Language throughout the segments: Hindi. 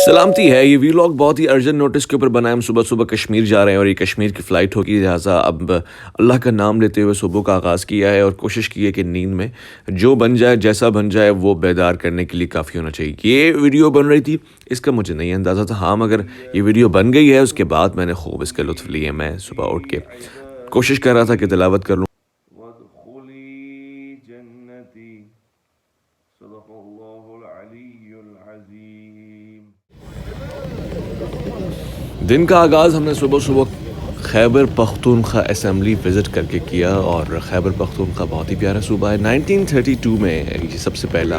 सलामती है। ये वीलॉग बहुत ही अर्जेंट नोटिस के ऊपर बना है। हम सुबह सुबह कश्मीर जा रहे हैं और ये कश्मीर की फ़्लाइट होगी, लिहाजा अब अल्लाह का नाम लेते हुए सुबह का आगाज़ किया है और कोशिश की है कि नींद में जो बन जाए, जैसा बन जाए, वो बेदार करने के लिए काफ़ी होना चाहिए। ये वीडियो बन रही थी, इसका मुझे नहीं अंदाज़ा था। हाँ, मगर ये वीडियो बन गई है, उसके बाद मैंने खूब इसका लुत्फ़ लिया। मैं सुबह उठ के कोशिश कर रहा था कि तिलावत कर लूँ। दिन का आगाज़ हमने सुबह सुबह खैबर पख्तूनख्वा असम्बली विज़िट करके किया और खैबर पख्तूनख्वा बहुत ही प्यारा सूबा है। 1932 में ये सबसे पहला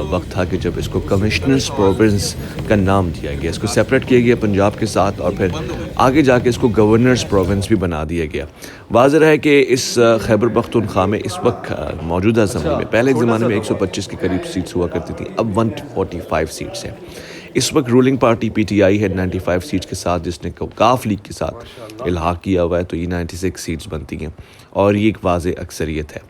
वक्त था कि जब इसको कमिश्नर्स प्रोविंस का नाम दिया गया। इसको सेपरेट किया गया पंजाब के साथ और फिर आगे जाके इसको गवर्नर्स प्रोविंस भी बना दिया गया। वाज़ेह है कि इस खैबर पख्तूनख्वा में इस वक्त मौजूदा असम्बली में पहले ज़माने में 125 के करीब सीट्स हुआ करती थी, अब 145 सीट्स हैं। इस वक्त रूलिंग पार्टी पीटीआई है 95 सीट्स के साथ, जिसने काफ लीग के साथ इल्हाक किया हुआ है, तो ये 96 सीट्स बनती हैं और ये एक वाज़ेह अक्सरियत है।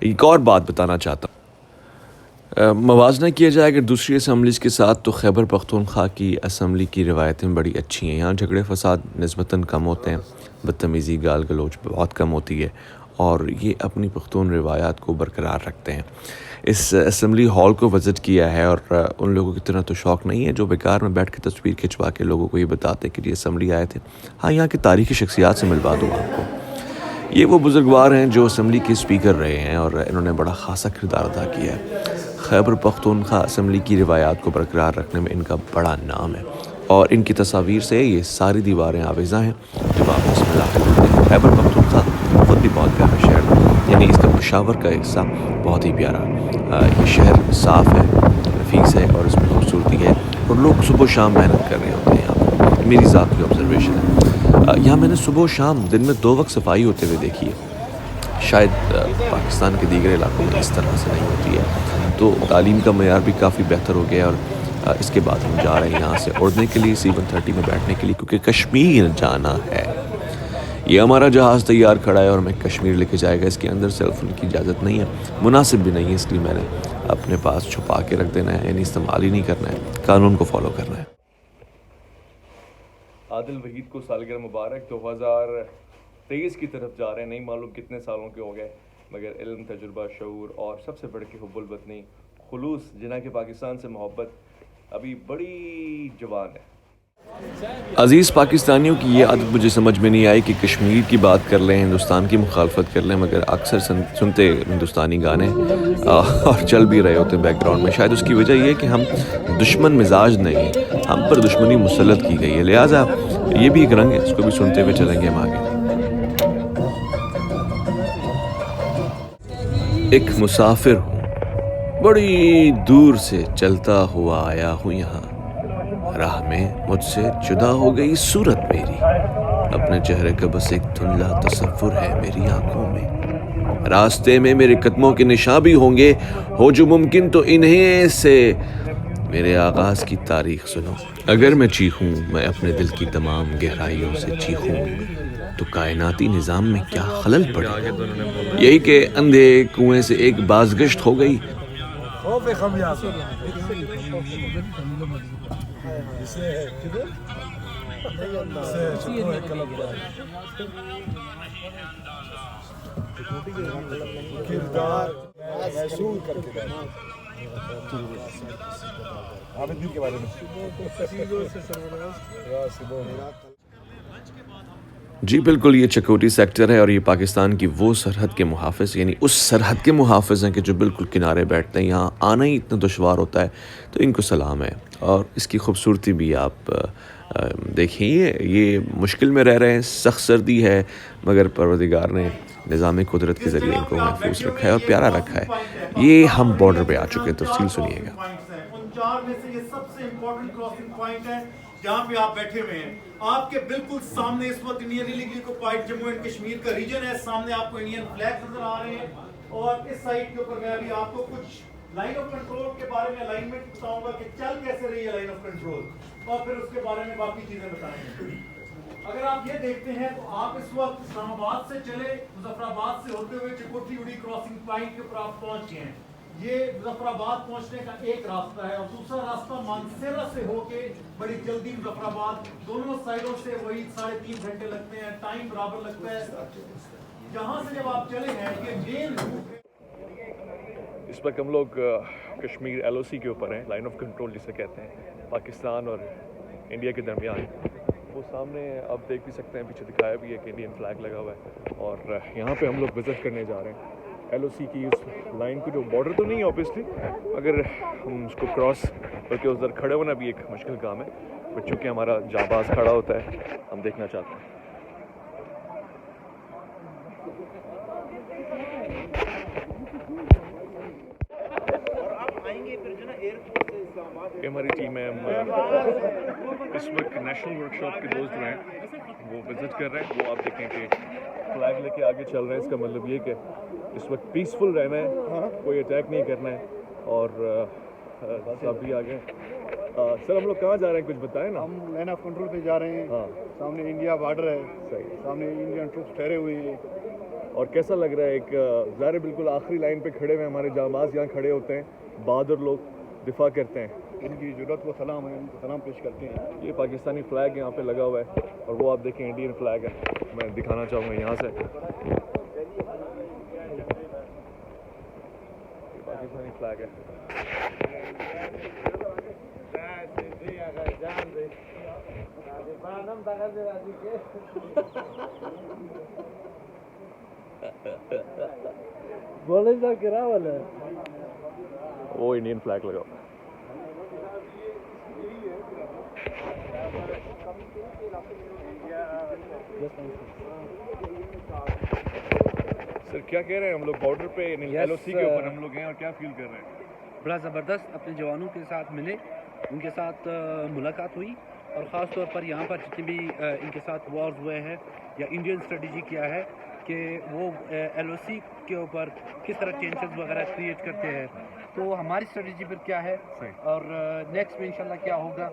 एक और बात बताना चाहता हूँ, मवाजना किया जाए अगर दूसरी असम्बलीज़ के साथ, तो खैबर पख्तूनख्वा की असम्बली की रिवायतें बड़ी अच्छी हैं। यहाँ झगड़े फसाद निस्बतन कम होते हैं, बदतमीज़ी गाल गलोच बहुत कम होती है और ये अपनी पख्तून रिवायात को बरकरार रखते हैं। इस असम्बली हॉल को विज़िट किया है और उन लोगों की तरह तो शौक़ नहीं है जो बेकार में बैठ के तस्वीर खिंचवा के लोगों को ये बताते हैं कि ये असम्बली आए थे। हाँ, यहाँ की तारीख़ी शख्सियात से मिलवा दूँ आपको। ये वो बुज़ुर्गवार हैं जो असम्बली के स्पीकर रहे हैं और इन्होंने बड़ा ख़ासा किरदार अदा किया है। खैबर पख्तूनख्वा असम्बली की रिवायात को बरकरार रखने में इनका बड़ा नाम है और इनकी तस्वीर से ये सारी दीवारें आवेज़ा हैं जब आप इसमें दाखिल होते हैं। खैबर पख्तूनख्वा ख़ुद भी बहुत प्यारा शहर है, यानी इसका पेशावर का हिस्सा बहुत ही प्यारा। ये शहर साफ़ है, नफीस है और इसमें खूबसूरती है और लोग सुबह शाम मेहनत कर रहे होते हैं यहाँ पर। मेरी ज़ाती ऑब्जर्वेशन है। यहाँ मैंने सुबह शाम दिन में 2 वक्त सफाई होते हुए देखी है। शायद पाकिस्तान के दीगर इलाकों में इस तरह से नहीं होती है। तो तालीम का मयार भी काफ़ी बेहतर हो गया और इसके बाद हम जा रहे हैं यहाँ से उड़ने के लिए C-130 में बैठने के लिए, क्योंकि कश्मीर जाना है। ये हमारा जहाज़ तैयार खड़ा है और हमें कश्मीर लेके जाएगा। इसके अंदर सेलफोन की इजाज़त नहीं है, मुनासिब भी नहीं है, इसलिए मैंने अपने पास छुपा के रख देना है, यानी इस्तेमाल ही नहीं करना है, कानून को फॉलो करना है। आदिल वहीद को सालगिरह मुबारक। 2023 की तरफ जा रहे हैं, नहीं मालूम कितने सालों के हो गए, मगर इल्म, तजुर्बा, शऊर और सबसे बढ़ के हुब्बुल वतनी, खुलूस, जिन्हें कि पाकिस्तान से मोहब्बत अभी बड़ी जवान है। अज़ीज़ पाकिस्तानियों की ये आदत मुझे समझ में नहीं आई कि कश्मीर की बात कर लें, हिंदुस्तान की मुखालफत कर लें, मगर अक्सर सुनते हिंदुस्तानी गाने और चल भी रहे होते बैकग्राउंड में। शायद उसकी वजह ये है कि हम दुश्मन मिजाज नहीं, हम पर दुश्मनी मुसल्लत की गई है, लिहाजा ये भी एक रंग है, इसको भी सुनते हुए चलेंगे हम आगे। एक मुसाफिर हूँ, बड़ी दूर से चलता हुआ आया हूँ यहाँ। राह में मुझसे जुदा हो गई सूरत मेरी, अपने चेहरे का बस एक धुंधला तसव्वुर है मेरी आंखों में। रास्ते में मेरे कदमों के निशान भी होंगे, हो जो मुमकिन तो इन्हें से मेरे आगाज की तारीख सुनो। अगर मैं चीखूं, मैं अपने दिल की तमाम गहराइयों से चीखूं, तो कायनाती निज़ाम में क्या खलल पड़े। यही के अंधे कुएं से एक बाज़गश्त हो गई। जी बिल्कुल, ये चकोटी सेक्टर है और ये पाकिस्तान की वो सरहद के मुहाफ़िज़, यानी उस सरहद के मुहाफ़िज़ हैं कि जो बिल्कुल किनारे बैठते हैं। यहाँ आना ही इतना दुश्वार होता है, तो इनको सलाम है। और इसकी खूबसूरती भी आप देखिए, ये मुश्किल में रह रहे हैं, सख्त सर्दी है, मगर परवरदिगार ने निज़ाम कुदरत के ज़रिए इनको महफूज रखा है और प्यारा रखा है। ये हम बॉर्डर पे आ चुके हैं, तफ़सील सुनिएगा। जहाँ पे आप बैठे हुए हैं, आपके बिल्कुल सामने इस वक्त Indian illegal occupied Jammu and Kashmir का रीजन है। सामने आपको इंडियन फ्लैग नजर आ रहे हैं और इस साइड के ऊपर मैं अभी आपको कुछ लाइन ऑफ कंट्रोल के बारे में अलाइनमेंट बताऊंगा कि चल कैसे रही है लाइन ऑफ कंट्रोल, और फिर उसके बारे में बाकी चीजें बताएंगे। अगर आप ये देखते हैं तो आप इस वक्त इस्लामाबाद से चले, मुजफ्फराबाद से होते हुए चिकोटी उड़ी क्रॉसिंग पॉइंट के ऊपर आप पहुंच गए हैं। ये मुजफ्फराबाद पहुंचने का एक रास्ता है और दूसरा रास्ता मानसेरा से होके बड़ी जल्दी मुजफ्फराबाद, दोनों साइडों से वही 3.5 घंटे लगते हैं, टाइम बराबर लगता है। यहाँ से जब आप चले हैं ये मेन रूट है। इस वक्त हम लोग कश्मीर LOC के ऊपर हैं, लाइन ऑफ कंट्रोल जिसे कहते हैं, पाकिस्तान और इंडिया के दरमियान। वो सामने आप देख भी सकते हैं, पीछे दिखाया भी है कि इंडियन फ्लैग लगा हुआ है और यहाँ पे हम लोग विज़िट करने जा रहे हैं LOC की उस लाइन की। जो बॉर्डर तो नहीं है ऑब्वियसली, अगर हम उसको क्रॉस करके उधर खड़े होना भी एक मुश्किल काम है, बट चूँकि हमारा जाबाज खड़ा होता है हम देखना चाहते हैं। ये हमारी टीम है, हम इस वक्त नेशनल वर्कशॉप के दोस्त जो हैं वो विज़िट कर रहे हैं। वो आप देखें कि फ्लैग लेके आगे चल रहे हैं, इसका मतलब ये कि इस वक्त पीसफुल रहना है, कोई अटैक नहीं करना है और सब भी आ गए। सर हम लोग कहाँ जा रहे हैं, कुछ बताएं ना। हम लाइन ऑफ कंट्रोल पे जा रहे हैं। हाँ, सामने इंडिया बॉर्डर है, सही। सामने इंडियन ट्रूप्स ठहरे हुए हैं। और कैसा लग रहा है, एक ज़ाहिर बिल्कुल आखिरी लाइन पे खड़े हुए हमारे जाबाज यहाँ खड़े होते हैं, बहादुर लोग दिफा करते हैं, इनकी ज़रूरत को सलाम है, उनको सलाम पेश करते हैं। ये पाकिस्तानी फ्लैग यहाँ पे लगा हुआ है और वो आप देखें इंडियन फ्लैग है। मैं दिखाना चाहूँगा यहाँ से, पाकिस्तानी फ्लैग है। बोले जा गिरा वाला वो इंडियन फ्लैग लगा हुआ है। सर क्या कह रहे हैं हम लोग बॉर्डर पे LOC के ऊपर हम लोग हैं और क्या फील कर रहे हैं? बड़ा ज़बरदस्त अपने जवानों के साथ मिले, उनके साथ मुलाकात हुई और ख़ास तौर पर यहाँ पर जितने भी इनके साथ वॉर्स हुए हैं या इंडियन स्ट्रेटजी क्या है कि वो LOC के ऊपर किस तरह चेंजेस वगैरह क्रिएट करते हैं, तो हमारी स्ट्रेटजी पर क्या है और नेक्स्ट में इंशाल्लाह क्या होगा,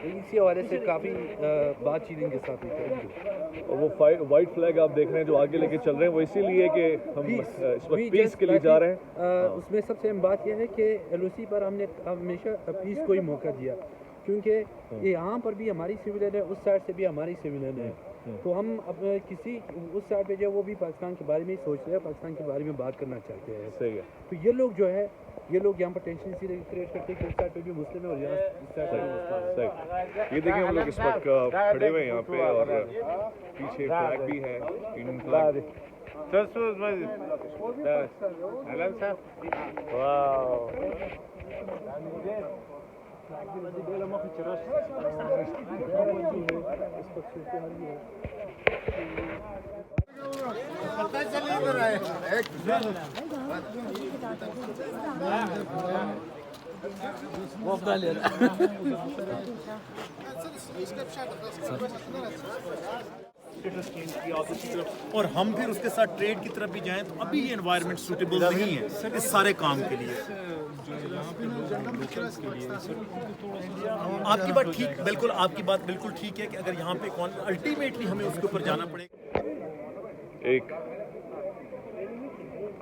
इसी हवाले से काफ़ी बातचीत इनके साथ करेंगे। और वो वाइट फ्लैग आप देख रहे हैं जो आगे लेके चल रहे हैं, वो इसीलिए कि हम इस वक्त पीस के लिए जा रहे हैं। उसमें सबसे अहम बात यह है कि LOC पर हमने हमेशा पीस को ही मौका दिया, क्योंकि यहाँ पर भी हमारी सिविलियन है, उस साइड से भी हमारी सिविलियन है, तो हम अब किसी उस साइड पे जो वो भी पाकिस्तान के बारे में ही सोच रहे हैं, पाकिस्तान के बारे में बात करना चाहते हैं। सही है। तो ये लोग जो है, ये लोग यहाँ पर टेंशन इसीलिए क्रिएट करते हैं कि उस साइड पे भी मुस्लिम है और यहाँ इस साइड पे भी मुस्लिम है। सही। ये देखिए हम लोग इस वक्त खड़े हुए हैं यहाँ पे और पीछे फ्लैग भी है, इंडियन फ्लैग। और हम फिर उसके साथ ट्रेड की तरफ भी जाएं तो अभी ये एनवायरनमेंट सूटेबल नहीं है इस सारे काम के लिए। आपकी बात ठीक, बिल्कुल आपकी बात बिल्कुल ठीक है कि अगर यहाँ पे कौन अल्टीमेटली हमें उसके ऊपर जाना पड़ेगा। एक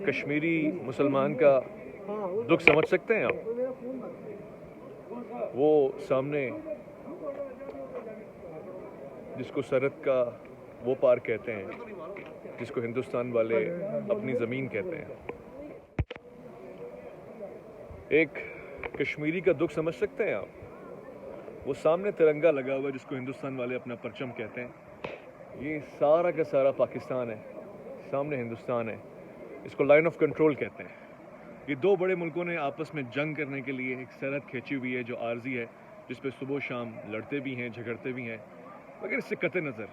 कश्मीरी मुसलमान का दुख समझ सकते हैं आप? वो सामने जिसको सरहद का वो पार कहते हैं, जिसको हिंदुस्तान वाले अपनी ज़मीन कहते हैं, एक कश्मीरी का दुख समझ सकते हैं आप? वो सामने तिरंगा लगा हुआ है जिसको हिंदुस्तान वाले अपना परचम कहते हैं। ये सारा का सारा पाकिस्तान है, सामने हिंदुस्तान है, इसको लाइन ऑफ कंट्रोल कहते हैं। ये दो बड़े मुल्कों ने आपस में जंग करने के लिए एक सरहद खींची हुई है जो आर्जी है, जिस पे सुबह शाम लड़ते भी हैं, झगड़ते भी हैं, मगर इससे कतई नज़र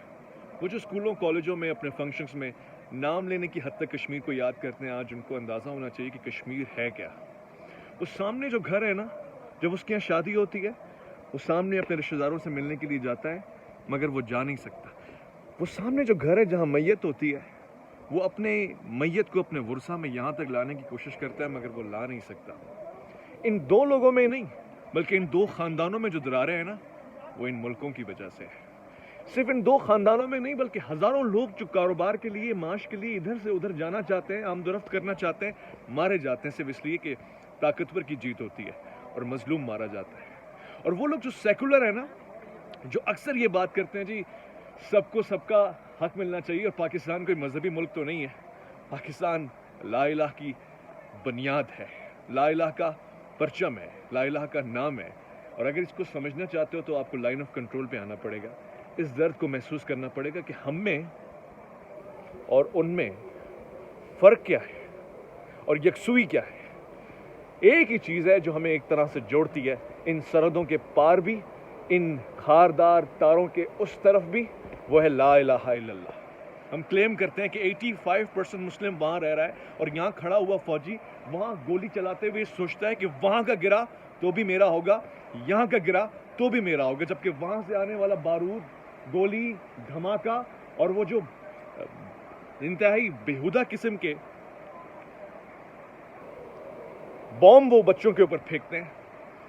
वो जो स्कूलों कॉलेजों में अपने फंक्शंस में नाम लेने की हद तक कश्मीर को याद करते हैं, आज उनको अंदाज़ा होना चाहिए कि कश्मीर है क्या। वो सामने जो घर है ना, जब उसके यहाँ शादी होती है, वो सामने अपने रिश्तेदारों से मिलने के लिए जाता है, मगर वो जा नहीं सकता। वो सामने जो घर है जहाँ मैयत होती है, वो अपने मैयत को अपने वर्सा में यहाँ तक लाने की कोशिश करता है, मगर वो ला नहीं सकता। इन दो लोगों में नहीं, बल्कि इन दो ख़ानदानों में जो दरारें हैं ना, वो इन मुल्कों की वजह से है। सिर्फ इन दो ख़ानदानों में नहीं, बल्कि हज़ारों लोग जो कारोबार के लिए, माश के लिए इधर से उधर जाना चाहते हैं, आमदोरफ्त करना चाहते हैं, मारे जाते हैं सिर्फ इसलिए कि ताकतवर की जीत होती है और मजलूम मारा जाता है। और वो लोग जो सेकुलर है ना, जो अक्सर ये बात करते हैं जी सबको सबका हक मिलना चाहिए, और पाकिस्तान कोई मजहबी मुल्क तो नहीं है, पाकिस्तान ला इलाह की बुनियाद है, ला इलाह का परचम है, ला इलाह का नाम है। और अगर इसको समझना चाहते हो तो आपको लाइन ऑफ कंट्रोल पे आना पड़ेगा, इस दर्द को महसूस करना पड़ेगा कि हम में और उनमें फ़र्क क्या है और यकसुई क्या है। एक ही चीज़ है जो हमें एक तरह से जोड़ती है, इन सरहदों के पार भी, इन खारदार तारों के उस तरफ भी, वो है ला इलाहा इल्लल्लाह। हम क्लेम करते हैं कि 85% मुस्लिम वहाँ रह रहा है, और यहाँ खड़ा हुआ फौजी वहाँ गोली चलाते हुए सोचता है कि वहाँ का गिरा तो भी मेरा होगा, यहाँ का गिरा तो भी मेरा होगा, जबकि वहाँ से आने वाला बारूद, गोली, धमाका और वो जो इंतहाई बेहुदा किस्म के बॉम्ब वो बच्चों के ऊपर फेंकते हैं,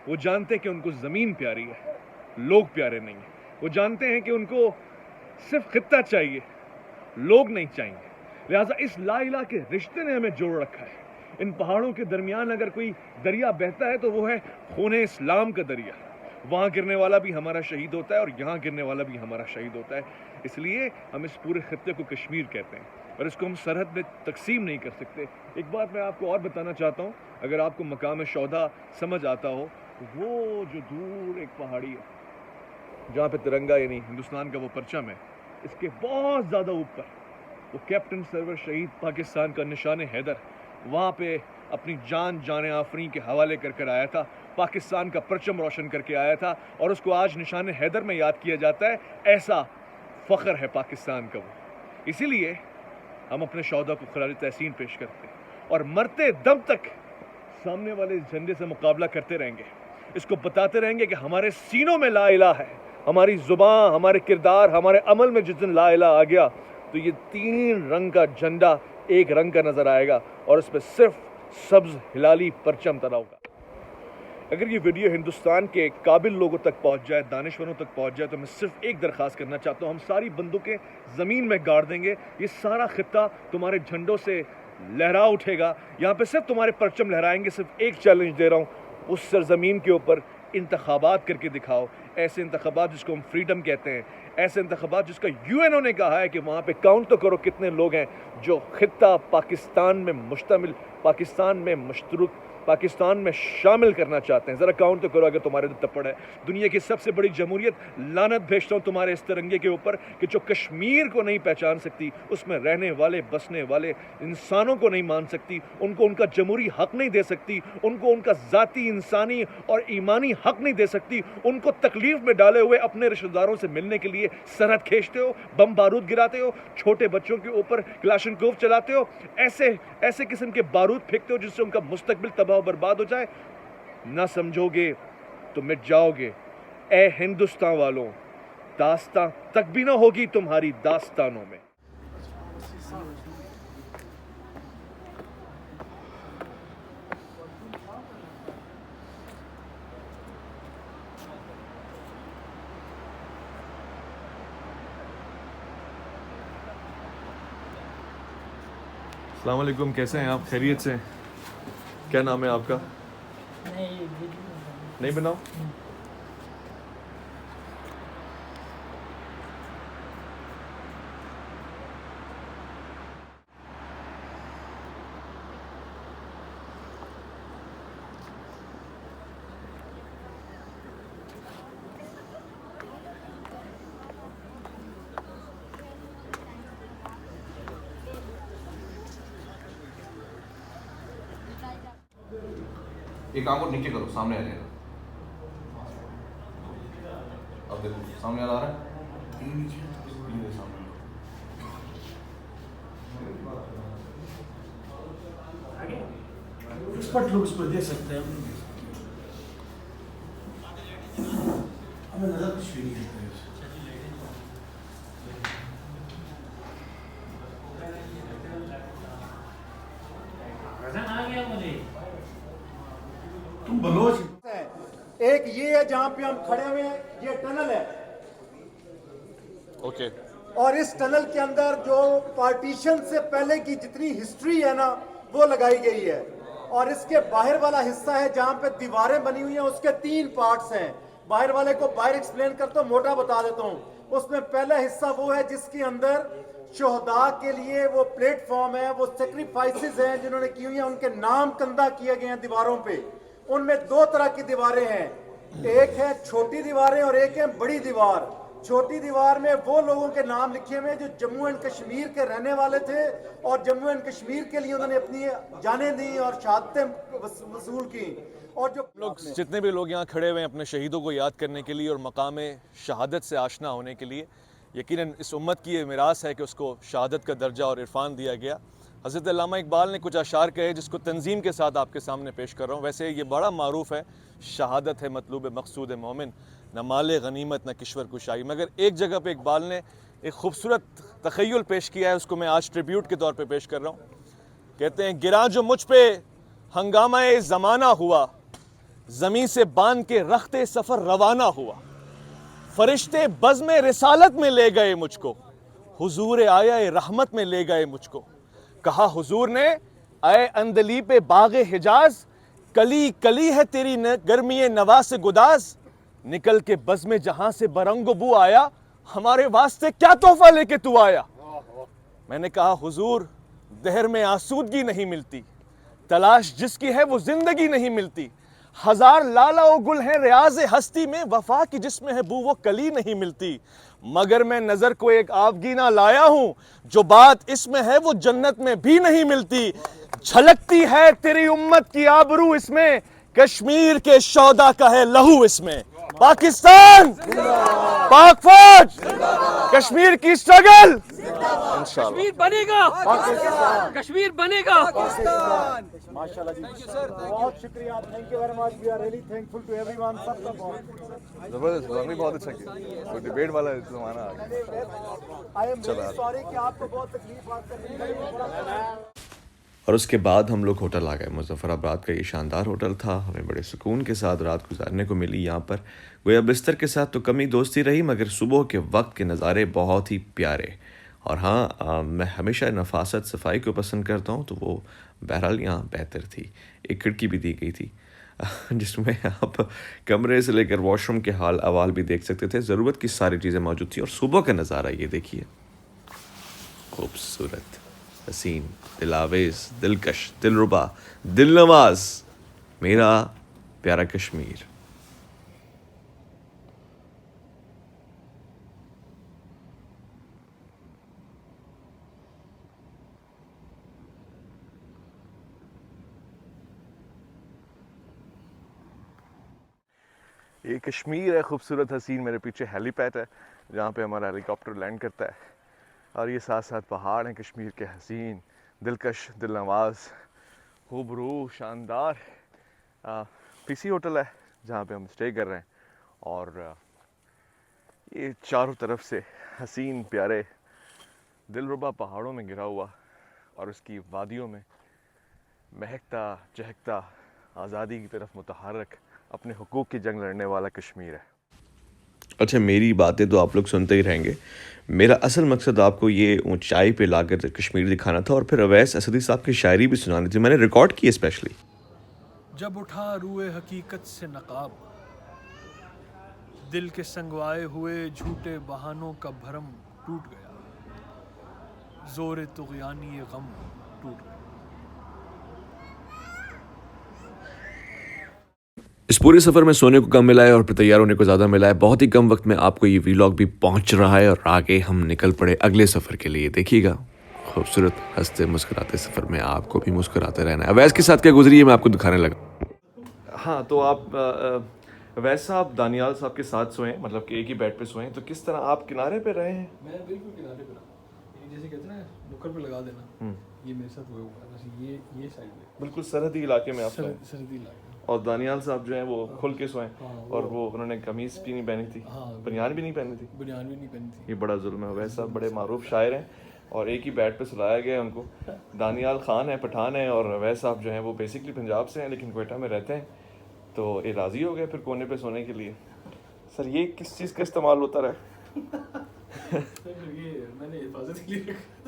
वो जानते हैं कि उनको ज़मीन प्यारी है, लोग प्यारे नहीं हैं। वो जानते हैं कि उनको सिर्फ खित्ता चाहिए, लोग नहीं चाहिए। लिहाजा इस ला इलाह के रिश्ते ने हमें जोड़ रखा है। इन पहाड़ों के दरमियान अगर कोई दरिया बहता है तो वो है खून इस्लाम का दरिया। वहाँ गिरने वाला भी हमारा शहीद होता है और यहाँ गिरने वाला भी हमारा शहीद होता है। इसलिए हम इस पूरे खित्ते को कश्मीर कहते हैं, और इसको हम सरहद में तकसीम नहीं कर सकते। एक बात मैं आपको और बताना चाहता हूँ, अगर आपको मकाम शौदा समझ आता हो, वो जो दूर एक पहाड़ी है जहाँ पे तिरंगा यानी हिंदुस्तान का वो परचम है, इसके बहुत ज़्यादा ऊपर वो कैप्टन सरवर शहीद पाकिस्तान का निशान हैदर वहाँ पे अपनी जान आफरीन के हवाले कर कर आया था, पाकिस्तान का परचम रोशन करके आया था, और उसको आज निशान हैदर में याद किया जाता है। ऐसा फ़ख्र है पाकिस्तान का वो। इसीलिए हम अपने शौदा को खराज तहसीन पेश करते हैं और मरते दम तक सामने वाले झंडे से मुकाबला करते रहेंगे। इसको बताते रहेंगे कि हमारे सीनों में ला इलाह है, हमारी ज़ुबान, हमारे किरदार, हमारे अमल में जिस दिन ला इलाह आ गया तो ये 3 रंग का झंडा एक रंग का नज़र आएगा, और उस पर सिर्फ सब्ज़ हिलाली परचम तना होगा। अगर ये वीडियो हिंदुस्तान के काबिल लोगों तक पहुंच जाए, दानिश्वरों तक पहुंच जाए, तो मैं सिर्फ एक दरख्वास्त करना चाहता हूँ, हम सारी बंदूकें ज़मीन में गाड़ देंगे, ये सारा खित्ता तुम्हारे झंडों से लहरा उठेगा, यहाँ पे सिर्फ तुम्हारे परचम लहराएंगे। सिर्फ एक चैलेंज दे रहा हूँ, उस सरजमीन के ऊपर इंतखाबात करके दिखाओ, ऐसे इंतखाबात जिसको हम फ्रीडम कहते हैं, ऐसे इंतखाबात जिसका यूएनओ ने कहा है कि वहाँ पे काउंट तो करो कितने लोग हैं जो खित्ता पाकिस्तान में मुश्तमिल, पाकिस्तान में मुश्तरक, पाकिस्तान में शामिल करना चाहते हैं। ज़रा काउंट तो करो अगर तुम्हारे अंदर तपड़ है। दुनिया की सबसे बड़ी जमहूरियत, लानत भेजता हूँ तुम्हारे इस तिरंगे के ऊपर कि जो कश्मीर को नहीं पहचान सकती, उसमें रहने वाले बसने वाले इंसानों को नहीं मान सकती, उनको उनका जमहूरी हक नहीं दे सकती, उनको उनका ज़ाती इंसानी और ईमानी हक नहीं दे सकती, उनको तकलीफ़ में डाले हुए अपने रिश्तेदारों से मिलने के लिए सरहद खींचते हो, बम बारूद गिराते हो, छोटे बच्चों के ऊपर क्लाशनकोव चलाते हो, ऐसे किस्म के बारूद फेंकते हो जिससे उनका मुस्तकबिल तबाह बर्बाद हो जाए। ना समझोगे तो मिट जाओगे। ए हिंदुस्तान वालों, दास्तां तक भी ना होगी तुम्हारी दास्तानों में। अस्सलाम वालेकुम, कैसे हैं आप? खैरियत से? क्या नाम है आपका? नहीं बनाओ। एक आंख को नीचे करो, सामने आ जाएगा। अब देखो सामने आ रहा है, ये सामने। एक्सपर्ट लोग इसको दे सकते हैं, हमें नजर कुछ भी नहीं आता है। तुम बलोच एक ये है जहां पे हम खड़े हुए हैं, ये टनल है, ओके। और इस टनल के अंदर जो पार्टीशन से पहले की जितनी हिस्ट्री है ना वो लगाई गई है। और इसके बाहर वाला हिस्सा है जहां पे दीवारें बनी हुई हैं, उसके 3 पार्ट्स हैं। बाहर वाले को बाहर एक्सप्लेन करता हूं, मोटा बता देता हूं। उसमें पहला हिस्सा वो है जिसके अंदर शोहदा के लिए वो प्लेटफॉर्म है, वो सेक्रीफाइसेस हैं जिन्होंने की हुई हैं, उनके नाम कंधा किए गए हैं दीवारों पे। उनमें 2 तरह की दीवारें हैं, एक है छोटी दीवारें और एक है बड़ी दीवार। छोटी दीवार में वो लोगों के नाम लिखे हुए हैं जो जम्मू एंड कश्मीर के रहने वाले थे और जम्मू एंड कश्मीर के लिए उन्होंने अपनी जानें दी और शहादतें वसूल की। और जो लोग जितने भी लोग यहाँ खड़े हुए हैं अपने शहीदों को याद करने के लिए और मकाम शहादत से आशना होने के लिए, यकीनन इस उम्मत की ये मिरास है कि उसको शहादत का दर्जा और इरफान दिया गया। हज़रत अल्लामा इकबाल ने कुछ अशार कहे जिसको तंजीम के साथ आपके सामने पेश कर रहा हूँ। वैसे ये बड़ा मारूफ है, शहादत है मतलूब मकसूद मोमिन, न माल गनीमत न किश्वर कुशाई। मगर एक जगह पे इकबाल ने एक खूबसूरत तख़य्युल पेश किया है, उसको मैं आज ट्रिब्यूट के तौर पे पेश कर रहा हूँ। कहते हैं, गिरा जो मुझ पे हंगामा ज़माना हुआ, ज़मीं से बांध के रख्ते सफ़र रवाना हुआ, फरिश्ते बज़्म रिसालत में ले गए मुझको, हुजूर आया रहमत में ले गए मुझको। कहा हुजूर ने, आए अंदली पे बाग़े हिजाज, कली कली है तेरी गर्मी नवा से गुदाज, निकल के बज़्म जहां से बरंगो बू आया, हमारे वास्ते क्या तोहफा लेके तू आया। मैंने कहा हुजूर, दहर में आसूदगी नहीं मिलती, तलाश जिसकी है वो जिंदगी नहीं मिलती, हजार लाला ओ गुल है रियाज हस्ती में, वफा की जिसमें है बू वो कली नहीं मिलती। मगर मैं नजर को एक आवगीना लाया हूं, जो बात इसमें है वो जन्नत में भी नहीं मिलती। झलकती है तेरी उम्मत की आबरू इसमें, कश्मीर के शौदा का है लहू इसमें। पाकिस्तान, पाक फौज, कश्मीर की स्ट्रगल, कश्मीर बनेगा, कश्मीर बनेगा। माशाल्लाह जी, बहुत शुक्रिया, thank you very much, we are really thankful to everyone. सबका बहुत ज़बरदस्त, हमने बहुत अच्छा किया। कोई डिबेट वाला ज़माना आ गया। आई एम रियली सॉरी कि आपको बहुत तकलीफ आपका। और उसके बाद हम लोग होटल आ गए। मुज़फ़्फ़राबाद का ये शानदार होटल था, हमें बड़े सुकून के साथ रात गुजारने को मिली यहाँ पर। गोया बिस्तर के साथ तो कमी दोस्ती रही, मगर सुबह के वक्त के नज़ारे बहुत ही प्यारे। और हाँ, मैं हमेशा नफासत सफाई को पसंद करता हूँ, तो वो बहरहाल यहाँ बेहतर थी। एक खिड़की भी दी गई थी जिसमें आप कमरे से लेकर वॉशरूम के हाल अवाल भी देख सकते थे। ज़रूरत की सारी चीज़ें मौजूद थी। और सुबह का नज़ारा ये देखिए, खूबसूरत, हसीन, दिलावेज, दिलकश, दिलरुबा, दिलनवाज, मेरा प्यारा कश्मीर। ये कश्मीर है, खूबसूरत हसीन। मेरे पीछे हेलीपैड है जहाँ पे हमारा हेलीकॉप्टर लैंड करता है, और ये साथ साथ पहाड़ हैं कश्मीर के, हसीन, दिलकश, दिलनवाज, खूबरू, शानदार। पीसी होटल है जहाँ पे हम स्टे कर रहे हैं। और ये चारों तरफ से हसीन, प्यारे, दिलरुबा पहाड़ों में घिरा हुआ, और उसकी वादियों में महकता चहकता, आज़ादी की तरफ मुतहर्रिक, अपने हुकूक की जंग लड़ने वाला कश्मीर है। अच्छा, मेरी बातें तो आप लोग सुनते ही रहेंगे। मेरा असल मकसद आपको ये ऊंचाई पे लाकर कश्मीर दिखाना था, और फिर अवैस असदी साहब की शायरी भी सुनानी थी। मैंने रिकॉर्ड की स्पेशली। जब उठा रूए हकीकत से नकाब, दिल के संगवाए हुए झूठे बहानों का भरम टूट गया, जोरे तुग़यानी ये गम टूट गया। इस पूरे सफ़र में सोने को कम मिला है और फिर तैयार होने को ज़्यादा मिला है। बहुत ही कम वक्त में आपको ये वीलॉग भी पहुंच रहा है, और आगे हम निकल पड़े अगले सफ़र के लिए। देखिएगा, खूबसूरत हंसते मुस्कुराते सफ़र में आपको भी मुस्कुराते रहना है। अवैस के साथ क्या गुजरी है मैं आपको दिखाने लगा। हाँ, तो आप वैसे आप दानियाल साहब के साथ सोएं, मतलब कि एक ही बेड पे सोएं, तो किस तरह आप किनारे पे रहे हैं? मैं बिल्कुल किनारे पे रहा, जैसे कहते हैं ना नुक्कड़ पे लगा देना, ये मेरे साथ हुआ है। वैसे ये साइड में बिल्कुल सरहदी इलाके में आप सोएं। सरहदी इलाके। और दानियाल साहब जो हैं वो खुल के सोएं, और वो उन्होंने कमीज़ भी नहीं पहनी थी, बनियान भी नहीं पहनी थी। बनियान भी नहीं पहनी थी। ये बड़ा जुल्म है। वैसे साहब बड़े मारूफ शायर हैं, और एक ही बेड पे सुलाया गया उनको। दानियाल खान है, पठान है, और अवैस साहब जो हैं वो बेसिकली पंजाब से हैं लेकिन क्वेटा में रहते हैं। तो ये राज़ी हो गए फिर कोने पे सोने के लिए। सर, ये किस चीज़ का इस्तेमाल होता रहा?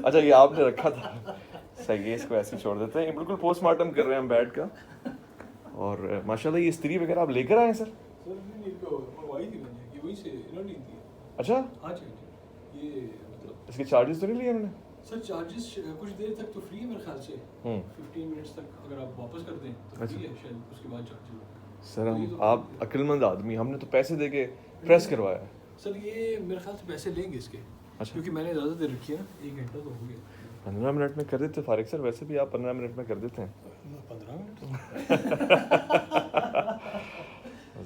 अच्छा ये आपने रखा था, सही है, इसको ऐसे छोड़ देते हैं। बिल्कुल पोस्टमार्टम कर रहे हैं हम बेड का। और माशाल्लाह ये स्त्री वगैरह आप लेकर आए सर? अच्छा, इसके चार्जेस तो नहीं लिए उन्होंने? सर चार्जेस कुछ देर तक तो फ्री है मेरे ख्याल से, 15 मिनट्स तक अगर आप वापस कर दें तो फ्री है शायद, उसके बाद चार्जेस। सर आप अक्लमंद आदमी, हमने तो पैसे दे के प्रेस करवाया है। सर ये मेरे ख्याल से पैसे लेंगे इसके, अच्छा, क्योंकि मैंने ज़्यादा देर रखी है ना, 1 घंटा तो हो गया। 15 मिनट में कर देते फारिक सर, वैसे भी आप 15 मिनट में कर देते हैं। 15 मिनट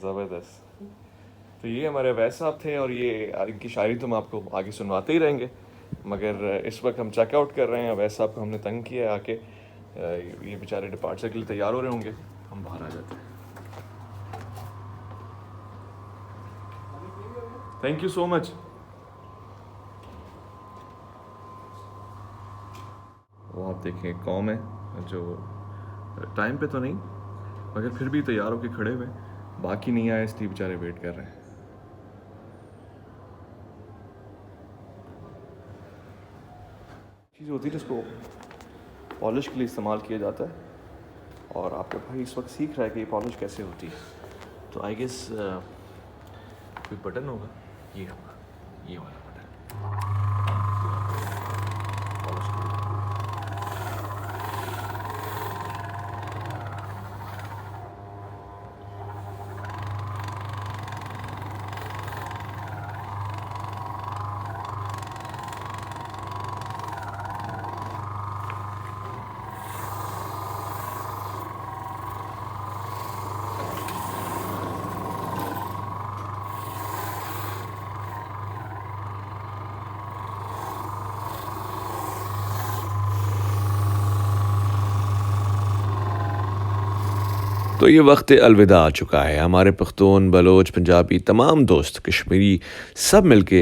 ज़बरदस्त। तो ये हमारे वैस साहब थे, और ये इनकी शायरी तो हम आपको आगे सुनवाते ही रहेंगे, मगर इस वक्त हम चेकआउट कर रहे हैं। वैस साहब को हमने तंग किया है आके, ये बेचारे डिपार्चर के लिए तैयार हो रहे होंगे, हम बाहर आ जाते हैं। Thank you so much. वो आप देखें कौम है जो टाइम पे तो नहीं, मगर फिर भी तैयार होके खड़े हुए, बाकी नहीं आए इसलिए बेचारे वेट कर रहे हैं। चीज़ होती है जिसको पॉलिश के लिए इस्तेमाल किया जाता है, और आपका भाई इस वक्त सीख रहा है कि ये पॉलिश कैसे होती है। तो आई गेस कोई बटन होगा, ये होगा, ये वाला बटन पॉलिश के लिए। तो ये वक्त अलविदा आ चुका है। हमारे पख्तून, बलोच, पंजाबी, तमाम दोस्त, कश्मीरी सब मिलके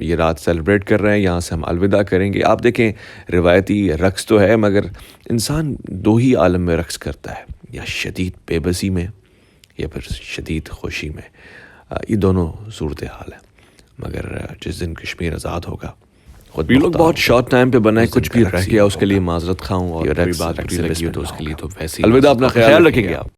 ये रात सेलिब्रेट कर रहे हैं। यहाँ से हम अलविदा करेंगे। आप देखें, रिवायती रक़्स तो है, मगर इंसान दो ही आलम में रक़्स करता है, या शदीद बेबसी में या फिर शदीद खुशी में। ये दोनों सूरत हाल है, मगर जिस दिन कश्मीर आज़ाद होगा, खुद भी लोग बहुत शॉर्ट टाइम पे बनाए, कुछ भी रह गया उसके लिए माजरत खाऊं, और बात बुरी लगी हो तो उसके लिए तो वैसे ही अलविदा। अपना ख्याल रखेंगे आप।